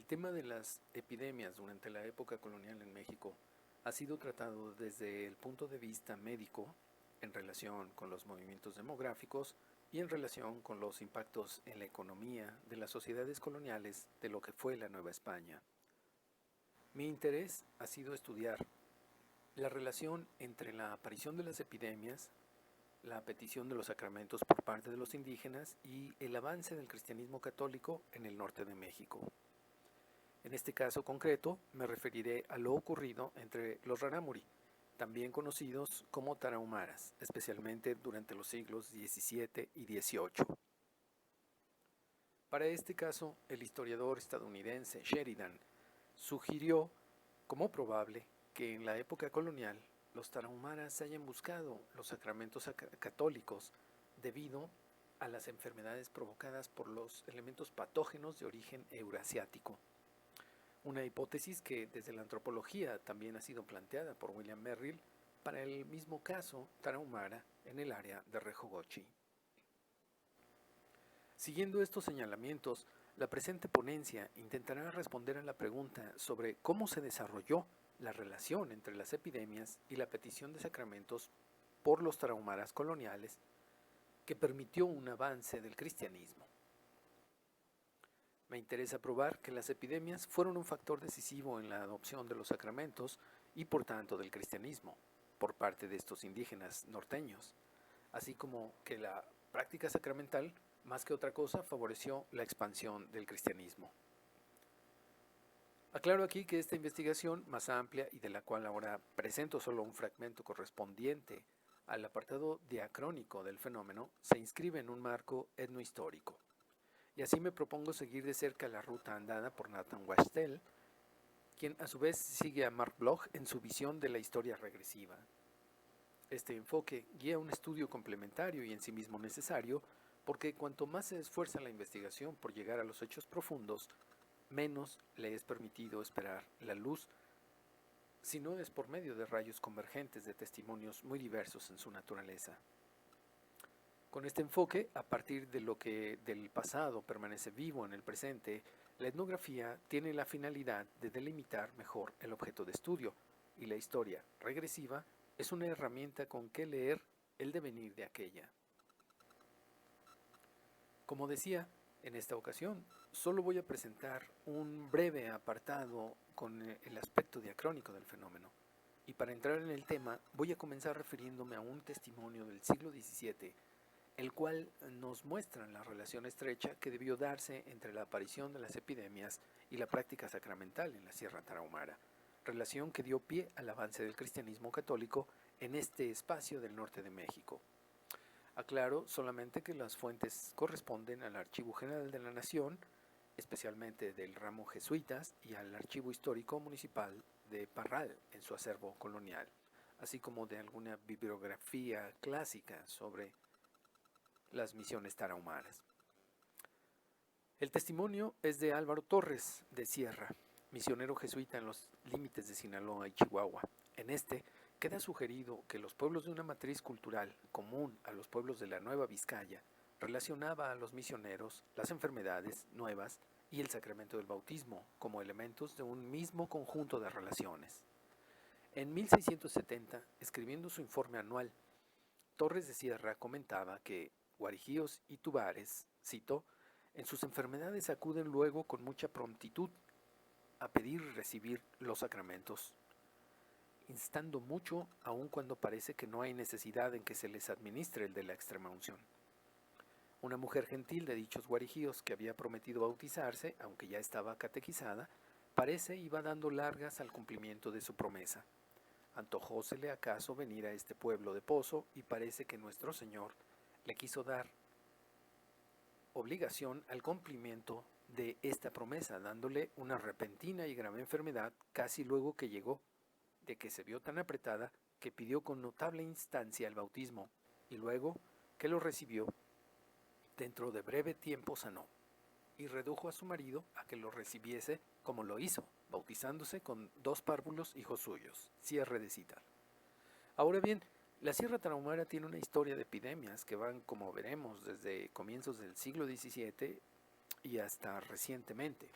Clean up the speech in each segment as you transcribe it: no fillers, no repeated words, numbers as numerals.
tema de las epidemias durante la época colonial en México ha sido tratado desde el punto de vista médico en relación con los movimientos demográficos y en relación con los impactos en la economía de las sociedades coloniales de lo que fue la Nueva España. Mi interés ha sido estudiar la relación entre la aparición de las epidemias, la petición de los sacramentos por parte de los indígenas y el avance del cristianismo católico en el norte de México. En este caso concreto me referiré a lo ocurrido entre los rarámuri, también conocidos como tarahumaras, especialmente durante los siglos XVII y XVIII. Para este caso, el historiador estadounidense Sheridan sugirió como probable que en la época colonial los tarahumaras hayan buscado los sacramentos católicos debido a las enfermedades provocadas por los elementos patógenos de origen eurasiático. Una hipótesis que desde la antropología también ha sido planteada por William Merrill para el mismo caso tarahumara en el área de Rejogochi. Siguiendo estos señalamientos, la presente ponencia intentará responder a la pregunta sobre cómo se desarrolló la relación entre las epidemias y la petición de sacramentos por los tarahumaras coloniales que permitió un avance del cristianismo. Me interesa probar que las epidemias fueron un factor decisivo en la adopción de los sacramentos y por tanto del cristianismo por parte de estos indígenas norteños, así como que la práctica sacramental, más que otra cosa, favoreció la expansión del cristianismo. Aclaro aquí que esta investigación más amplia y de la cual ahora presento solo un fragmento correspondiente al apartado diacrónico del fenómeno, se inscribe en un marco etnohistórico. Y así me propongo seguir de cerca la ruta andada por Nathan Wachtel, quien a su vez sigue a Mark Bloch en su visión de la historia regresiva. Este enfoque guía un estudio complementario y en sí mismo necesario, porque cuanto más se esfuerza la investigación por llegar a los hechos profundos, menos le es permitido esperar la luz, si no es por medio de rayos convergentes de testimonios muy diversos en su naturaleza. Con este enfoque, a partir de lo que del pasado permanece vivo en el presente, la etnografía tiene la finalidad de delimitar mejor el objeto de estudio, y la historia regresiva es una herramienta con que leer el devenir de aquella. Como decía, en esta ocasión solo voy a presentar un breve apartado con el aspecto diacrónico del fenómeno, y para entrar en el tema voy a comenzar refiriéndome a un testimonio del siglo XVII, el cual nos muestra la relación estrecha que debió darse entre la aparición de las epidemias y la práctica sacramental en la Sierra Tarahumara, relación que dio pie al avance del cristianismo católico en este espacio del norte de México. Aclaro solamente que las fuentes corresponden al Archivo General de la Nación, especialmente del ramo jesuitas, y al Archivo Histórico Municipal de Parral en su acervo colonial, así como de alguna bibliografía clásica sobre las misiones tarahumaras. El testimonio es de Álvaro Torres de Sierra, misionero jesuita en los límites de Sinaloa y Chihuahua. En este queda sugerido que los pueblos de una matriz cultural común a los pueblos de la Nueva Vizcaya relacionaba a los misioneros, las enfermedades nuevas y el sacramento del bautismo como elementos de un mismo conjunto de relaciones. En 1670, escribiendo su informe anual, Torres de Sierra comentaba que guarijíos y tubares, cito, en sus enfermedades acuden luego con mucha prontitud a pedir y recibir los sacramentos, instando mucho aun cuando parece que no hay necesidad en que se les administre el de la extrema unción. Una mujer gentil de dichos guarijíos que había prometido bautizarse, aunque ya estaba catequizada, parece iba dando largas al cumplimiento de su promesa. Antojósele acaso venir a este pueblo de Pozo y parece que nuestro Señor le quiso dar obligación al cumplimiento de esta promesa, dándole una repentina y grave enfermedad casi luego que llegó, de que se vio tan apretada que pidió con notable instancia el bautismo, y luego que lo recibió, dentro de breve tiempo sanó, y redujo a su marido a que lo recibiese como lo hizo, bautizándose con 2 párvulos hijos suyos. Cierre de cita. Ahora bien, la Sierra Tarahumara tiene una historia de epidemias que van, como veremos, desde comienzos del siglo XVII y hasta recientemente.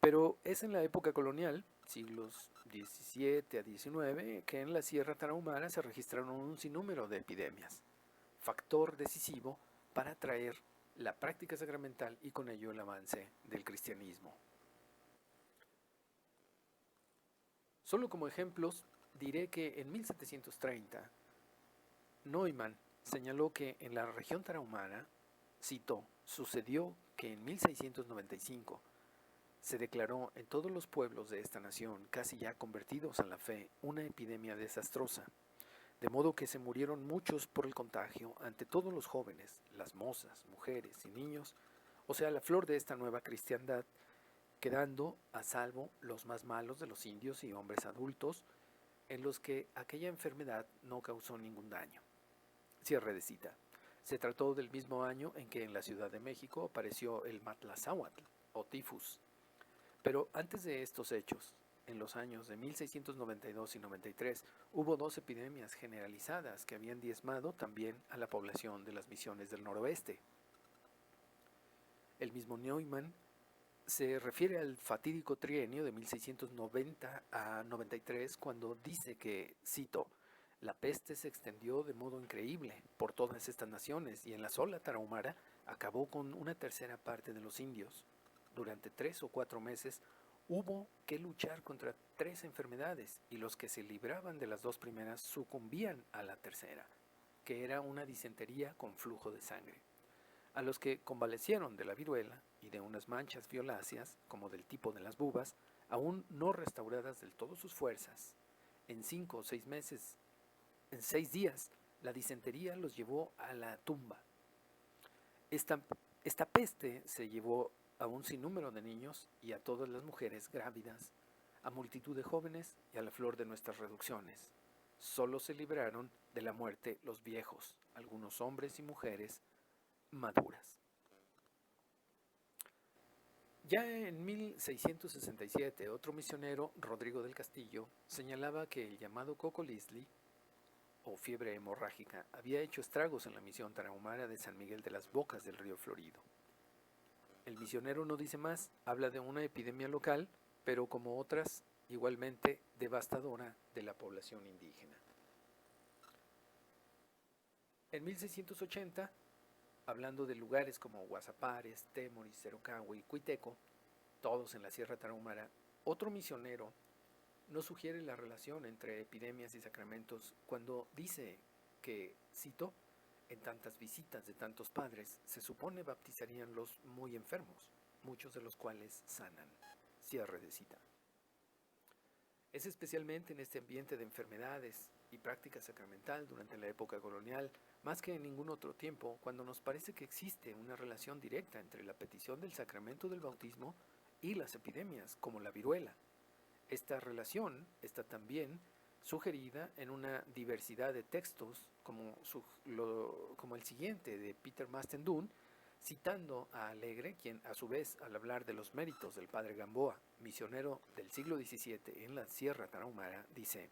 Pero es en la época colonial, siglos XVII a XIX, que en la Sierra Tarahumara se registraron un sinnúmero de epidemias, factor decisivo para atraer la práctica sacramental y con ello el avance del cristianismo. Solo como ejemplos, diré que en 1730, Neumann señaló que en la región tarahumara, citó, sucedió que en 1695 se declaró en todos los pueblos de esta nación, casi ya convertidos a la fe, una epidemia desastrosa, de modo que se murieron muchos por el contagio, ante todos los jóvenes, las mozas, mujeres y niños, o sea, la flor de esta nueva cristiandad, quedando a salvo los más malos de los indios y hombres adultos, en los que aquella enfermedad no causó ningún daño. Cierre de cita. Se trató del mismo año en que en la Ciudad de México apareció el matlazáhuatl o tifus. Pero antes de estos hechos, en los años de 1692 y 93, hubo dos epidemias generalizadas que habían diezmado también a la población de las misiones del noroeste. El mismo Neumann se refiere al fatídico trienio de 1690 a 93 cuando dice que, cito, la peste se extendió de modo increíble por todas estas naciones y en la sola Tarahumara acabó con una tercera parte de los indios. Durante 3 o 4 meses hubo que luchar contra 3 enfermedades y los que se libraban de las 2 primeras sucumbían a la tercera, que era una disentería con flujo de sangre. A los que convalecieron de la viruela y de unas manchas violáceas, como del tipo de las bubas, aún no restauradas del todo sus fuerzas, en 5 o 6 meses, en 6 días, la disentería los llevó a la tumba. Esta peste se llevó a un sinnúmero de niños y a todas las mujeres grávidas, a multitud de jóvenes y a la flor de nuestras reducciones. Solo se libraron de la muerte los viejos, algunos hombres y mujeres maduras. Ya en 1667, otro misionero, Rodrigo del Castillo, señalaba que el llamado cocolizli, o fiebre hemorrágica, había hecho estragos en la misión tarahumara de San Miguel de las Bocas del río Florido. El misionero no dice más, habla de una epidemia local, pero como otras, igualmente devastadora de la población indígena. En 1680, hablando de lugares como Guasapares, Temoris, Cerocagua y Cuiteco, todos en la Sierra Tarahumara, otro misionero nos sugiere la relación entre epidemias y sacramentos cuando dice que, cito, en tantas visitas de tantos padres se supone bautizarían los muy enfermos, muchos de los cuales sanan. Cierre de cita. Es especialmente en este ambiente de enfermedades y práctica sacramental durante la época colonial, más que en ningún otro tiempo, cuando nos parece que existe una relación directa entre la petición del sacramento del bautismo y las epidemias, como la viruela. Esta relación está también sugerida en una diversidad de textos, como el siguiente de Peter Mastendun, citando a Alegre, quien a su vez, al hablar de los méritos del padre Gamboa, misionero del siglo XVII en la Sierra Tarahumara, dice,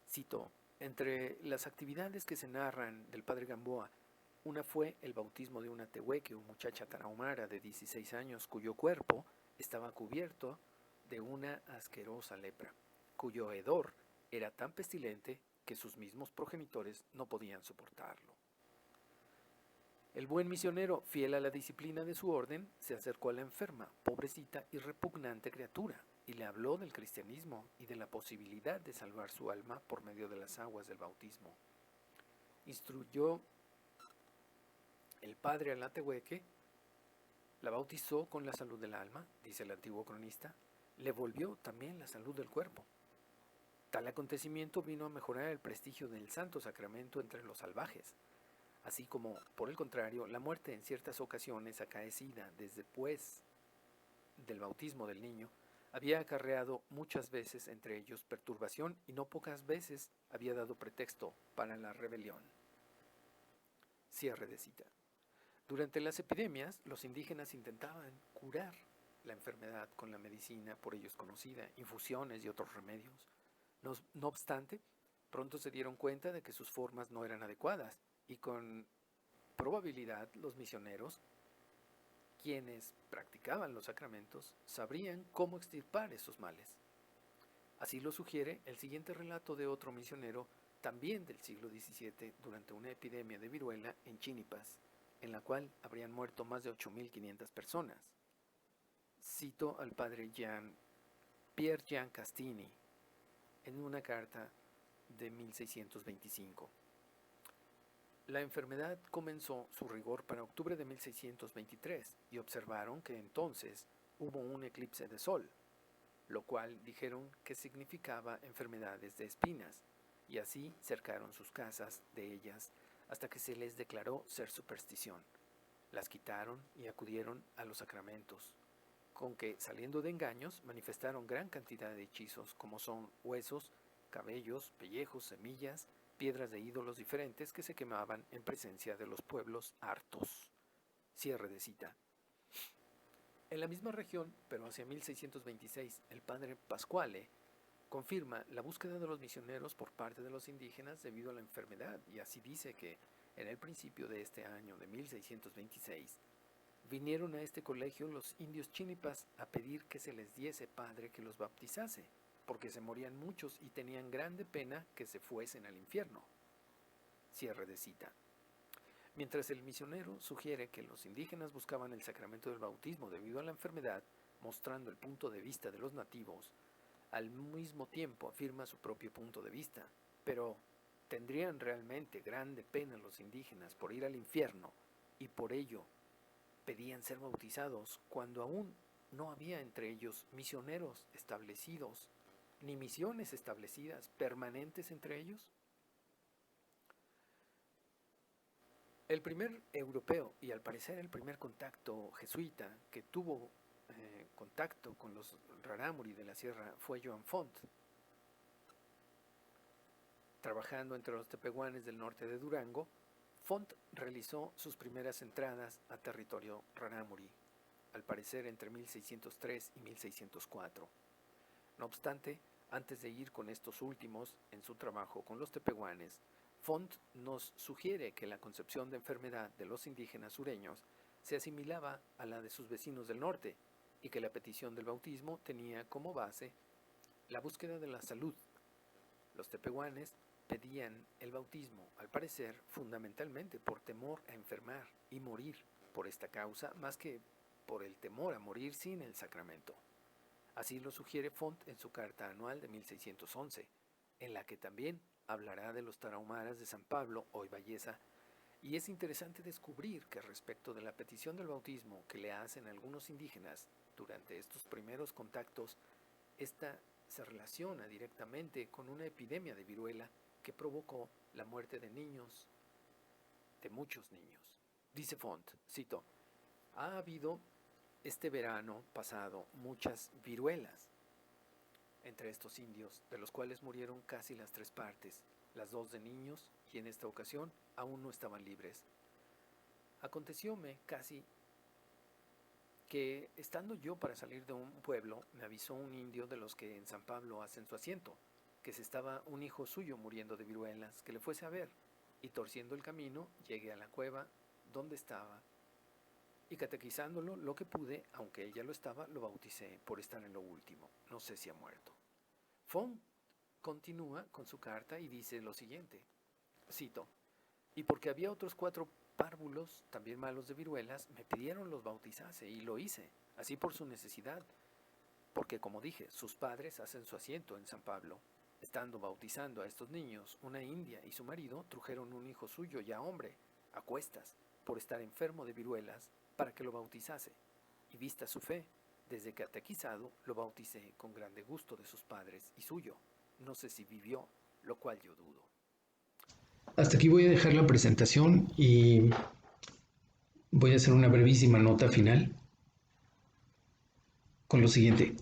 cito, entre las actividades que se narran del padre Gamboa, una fue el bautismo de una tehueque o muchacha tarahumara de 16 años cuyo cuerpo estaba cubierto de una asquerosa lepra, cuyo hedor era tan pestilente que sus mismos progenitores no podían soportarlo. El buen misionero, fiel a la disciplina de su orden, se acercó a la enferma, pobrecita y repugnante criatura, y le habló del cristianismo y de la posibilidad de salvar su alma por medio de las aguas del bautismo. Instruyó el padre a la tehueque, la bautizó con la salud del alma, dice el antiguo cronista, le volvió también la salud del cuerpo. Tal acontecimiento vino a mejorar el prestigio del santo sacramento entre los salvajes, así como, por el contrario, la muerte en ciertas ocasiones acaecida después del bautismo del niño había acarreado muchas veces entre ellos perturbación y no pocas veces había dado pretexto para la rebelión. Cierre de cita. Durante las epidemias, los indígenas intentaban curar la enfermedad con la medicina por ellos conocida, infusiones y otros remedios. No obstante, pronto se dieron cuenta de que sus formas no eran adecuadas y con probabilidad los misioneros, quienes practicaban los sacramentos sabrían cómo extirpar esos males. Así lo sugiere el siguiente relato de otro misionero, también del siglo XVII, durante una epidemia de viruela en Chinipas, en la cual habrían muerto más de 8.500 personas. Cito al padre Pierre Jean Castini en una carta de 1625. La enfermedad comenzó su rigor para octubre de 1623 y observaron que entonces hubo un eclipse de sol, lo cual dijeron que significaba enfermedades de espinas, y así cercaron sus casas de ellas hasta que se les declaró ser superstición. Las quitaron y acudieron a los sacramentos, con que, saliendo de engaños, manifestaron gran cantidad de hechizos, como son huesos, cabellos, pellejos, semillas, piedras de ídolos diferentes que se quemaban en presencia de los pueblos hartos. Cierre de cita. En la misma región, pero hacia 1626, el padre Pasquale confirma la búsqueda de los misioneros por parte de los indígenas debido a la enfermedad, y así dice que en el principio de este año de 1626 vinieron a este colegio los indios Chinipas a pedir que se les diese padre que los bautizase, porque se morían muchos y tenían grande pena que se fuesen al infierno. Cierre de cita. Mientras el misionero sugiere que los indígenas buscaban el sacramento del bautismo debido a la enfermedad, mostrando el punto de vista de los nativos, al mismo tiempo afirma su propio punto de vista. Pero, ¿tendrían realmente grande pena los indígenas por ir al infierno y por ello pedían ser bautizados cuando aún no había entre ellos misioneros establecidos, ni misiones establecidas permanentes entre ellos? El primer europeo, y al parecer el primer contacto jesuita que tuvo contacto con los rarámuri de la sierra, fue Joan Font. Trabajando entre los tepehuanes del norte de Durango, Font realizó sus primeras entradas a territorio rarámuri, al parecer entre 1603 y 1604. No obstante, antes de ir con estos últimos en su trabajo con los tepehuanes, Font nos sugiere que la concepción de enfermedad de los indígenas sureños se asimilaba a la de sus vecinos del norte, y que la petición del bautismo tenía como base la búsqueda de la salud. Los tepehuanes pedían el bautismo, al parecer, fundamentalmente por temor a enfermar y morir por esta causa, más que por el temor a morir sin el sacramento. Así lo sugiere Font en su carta anual de 1611, en la que también hablará de los tarahumaras de San Pablo, hoy Valleza, y es interesante descubrir que respecto de la petición del bautismo que le hacen algunos indígenas durante estos primeros contactos, esta se relaciona directamente con una epidemia de viruela que provocó la muerte de niños, de muchos niños. Dice Font, cito, ha habido este verano pasado muchas viruelas entre estos indios, de los cuales murieron casi las 3 partes, las 2 de niños, y en esta ocasión aún no estaban libres. Acontecióme casi que, estando yo para salir de un pueblo, me avisó un indio de los que en San Pablo hacen su asiento, que se estaba un hijo suyo muriendo de viruelas, que le fuese a ver, y torciendo el camino, llegué a la cueva donde estaba, y catequizándolo lo que pude, aunque ella lo estaba, lo bauticé por estar en lo último. No sé si ha muerto. Font continúa con su carta y dice lo siguiente, cito, y porque había otros 4 párvulos, también malos de viruelas, me pidieron los bautizase, y lo hice, así por su necesidad, porque, como dije, sus padres hacen su asiento en San Pablo. Estando bautizando a estos niños, una india y su marido trujeron un hijo suyo ya hombre, a cuestas, por estar enfermo de viruelas, para que lo bautizase, y vista su fe, desde catequizado lo bauticé con grande gusto de sus padres y suyo. No sé si vivió, lo cual yo dudo. Hasta aquí voy a dejar la presentación y voy a hacer una brevísima nota final con lo siguiente.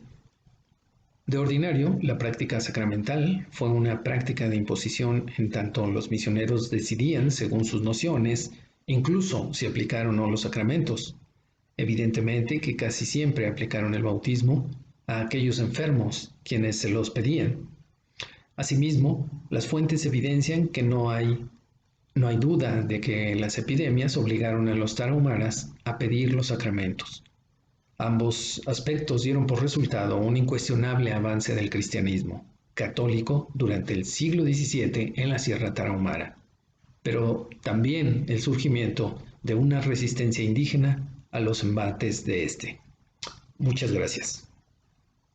De ordinario, la práctica sacramental fue una práctica de imposición en tanto los misioneros decidían, según sus nociones, incluso si aplicaron o no los sacramentos. Evidentemente que casi siempre aplicaron el bautismo a aquellos enfermos, quienes se los pedían. Asimismo, las fuentes evidencian que no hay No hay duda de que las epidemias obligaron a los tarahumaras a pedir los sacramentos. Ambos aspectos dieron por resultado un incuestionable avance del cristianismo católico durante el siglo XVII en la Sierra Tarahumara, pero también el surgimiento de una resistencia indígena a los embates de este. Muchas gracias.